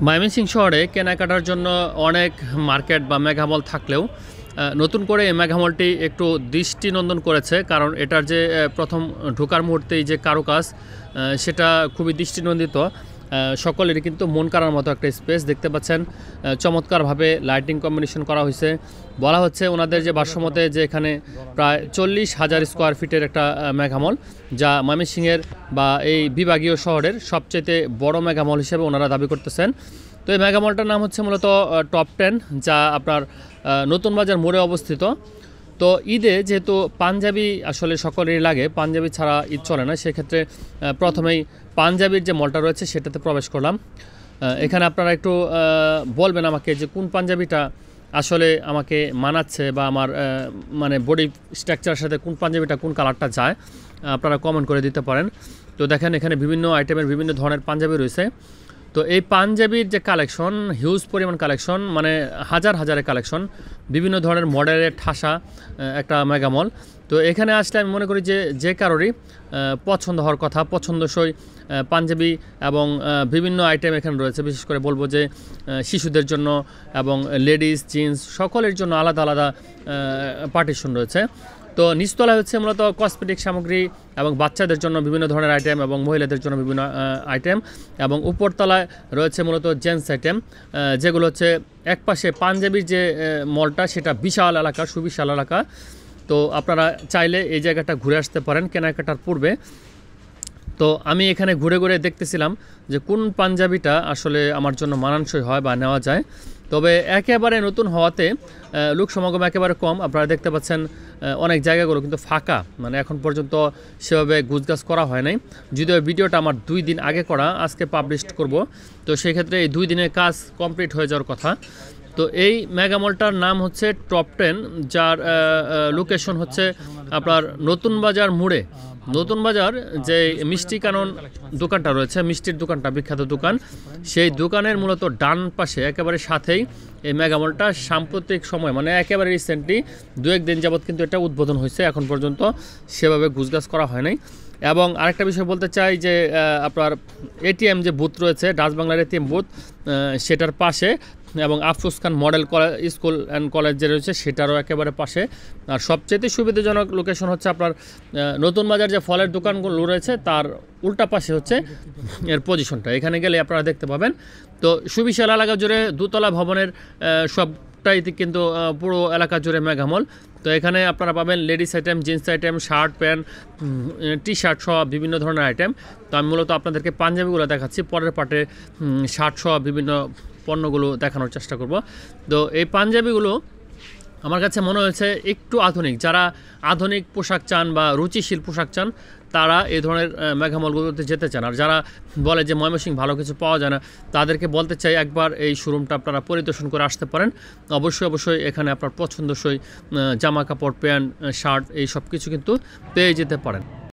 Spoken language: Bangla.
ময়মনসিংহ শহরে কেনাকাটার জন্য অনেক মার্কেট বা মেগা মল থাকলেও নতুন করে এই মেগা মলটি একটু দৃষ্টিনন্দন করেছে, কারণ এটার যে প্রথম ঢোকার মুহূর্তেই যে কারুকাজ সেটা খুবই দৃষ্টিনন্দিত। সকলেরই কিন্তু মন কাড়ার মতো একটা স্পেস দেখতে পাচ্ছেন। চমৎকারভাবে লাইটিং কম্বিনেশন করা হয়েছে। বলা হচ্ছে ওনাদের যে ভাষ্যমতে যে এখানে প্রায় 40,000 স্কোয়ার ফিটের একটা মেগা মল, যা ময়মনসিংহের বা এই বিভাগীয় শহরের সবচেয়ে বড় মেগা মল হিসেবে ওনারা দাবি করতেছেন। তো এই মেগা মলটার নাম হচ্ছে মূলত টপ 10, যা আপনার নতুন বাজার মোড়ে অবস্থিত। তো ঈদে যেহেতু পাঞ্জাবি আসলে সকলেরই লাগে, পাঞ্জাবি ছাড়া ঈদ চলে না, সেক্ষেত্রে প্রথমেই পাঞ্জাবির যে মলটা রয়েছে সেটাতে প্রবেশ করলাম। এখানে আপনারা একটু বলবেন আমাকে যে কোন পাঞ্জাবিটা আসলে আমাকে মানাচ্ছে বা আমার মানে বডি স্ট্রাকচারের সাথে কোন পাঞ্জাবিটা কোন কালারটা যায়, আপনারা কমেন্ট করে দিতে পারেন। তো দেখেন এখানে বিভিন্ন আইটেমের বিভিন্ন ধরনের পাঞ্জাবি রয়েছে। তো এই পাঞ্জাবির যে কালেকশন, হিউজ পরিমাণ কালেকশন, মানে হাজারের কালেকশন, বিভিন্ন ধরনের মডেলের ঠাসা একটা মেগামল। তো এখানে আসলে আমি মনে করি যে যে কারোরই পছন্দ হওয়ার কথা, পছন্দসই পাঞ্জাবি এবং বিভিন্ন আইটেম এখানে রয়েছে। বিশেষ করে বলবো যে শিশুদের জন্য এবং লেডিস জিন্স সকলের জন্য আলাদা আলাদা পার্টিশন রয়েছে। তো নিচতলায় হচ্ছে মূলত কসমেটিক সামগ্রী এবং বাচ্চাদের জন্য বিভিন্ন ধরনের আইটেম এবং মহিলাদের জন্য বিভিন্ন আইটেম, এবং উপরতলায় রয়েছে মূলত জেন্টস আইটেম, যেগুলো হচ্ছে একপাশে পাঞ্জাবির যে মলটা সেটা বিশাল এলাকা, সুবিশাল এলাকা। তো আপনারা চাইলে এই জায়গাটা ঘুরে আসতে পারেন কেনাকাটার পূর্বে। তো আমি এখানে ঘুরে ঘুরে দেখতেছিলাম যে কোন পাঞ্জাবিটা আসলে আমার জন্য মানানসই হয় বা নেওয়া যায়। তবে একেবারে নতুন হওয়াতে লোক সমাগম একেবারে কম। আপনারা দেখতে পাচ্ছেন অনেক জায়গাগুলো কিন্তু ফাঁকা, মানে এখন পর্যন্ত সেভাবে গুছগাছ করা হয় নাই। যদিও ভিডিওটা আমার 2 দিন আগে করা, আজকে পাবলিশ করব। তো সেই ক্ষেত্রে এই 2 দিনের কাজ কমপ্লিট হয়ে যাওয়ার কথা। তো এই মেগা মলটার নাম হচ্ছে টপ 10, যার লোকেশন হচ্ছে আপনার নতুন বাজার মোড়ে। নতুন বাজার যে মিষ্টি কানন দোকানটা রয়েছে, মিষ্টির দোকানটা, বিখ্যাত দোকান, সেই দোকানের মূলত ডান পাশে একেবারে সাথেই এই মেগামলটা সাম্প্রতিক সময়, মানে একেবারে রিসেন্টলি 2-1 দিন যাবৎ কিন্তু এটা উদ্বোধন হয়েছে। এখন পর্যন্ত সেভাবে গুছগাছ করা হয় নাই। এবং আরেকটা বিষয় বলতে চাই যে আপনার এটিএম যে বুথ রয়েছে, ডাচ বাংলার এটিএম বুথ, সেটার পাশে এবং আফরোজ খান মডেল স্কুল অ্যান্ড কলেজ যে রয়েছে সেটারও একেবারে পাশে। আর সবচেয়ে সুবিধাজনক লোকেশন হচ্ছে আপনার নতুন বাজার যে ফলের দোকানগুলো রয়েছে তার উল্টা পাশে হচ্ছে এর পজিশনটা। এখানে গেলে আপনারা দেখতে পাবেন। তো সুবিশাল এলাকা জুড়ে দোতলা ভবনের সবটাই কিন্তু পুরো এলাকা জুড়ে মেগামল। তো এখানে আপনারা পাবেন ladies item, jeans item, shirt pant, T shirt সহ বিভিন্ন ধরনের আইটেম। তো আমি মূলত আপনাদেরকে পাঞ্জাবিগুলো দেখাচ্ছি, পরের পার্টে শার্ট সহ বিভিন্ন পণ্যগুলো দেখানোর চেষ্টা করব। তো এই পাঞ্জাবিগুলো আমার কাছে মনে হয়েছে একটু আধুনিক। যারা আধুনিক পোশাক চান বা রুচিশীল পোশাক চান তারা এই ধরনের মেগামলগুলোতে যেতে চান। আর যারা বলে যে ময়মনসিংহ ভালো কিছু পাওয়া যায় না, তাদেরকে বলতে চাই একবার এই শোরুমটা আপনারা পরিদর্শন করে আসতে পারেন। অবশ্যই এখানে আপনার পছন্দসই জামা কাপড়, প্যান্ট, শার্ট এই সব কিছু কিন্তু পেয়ে যেতে পারেন।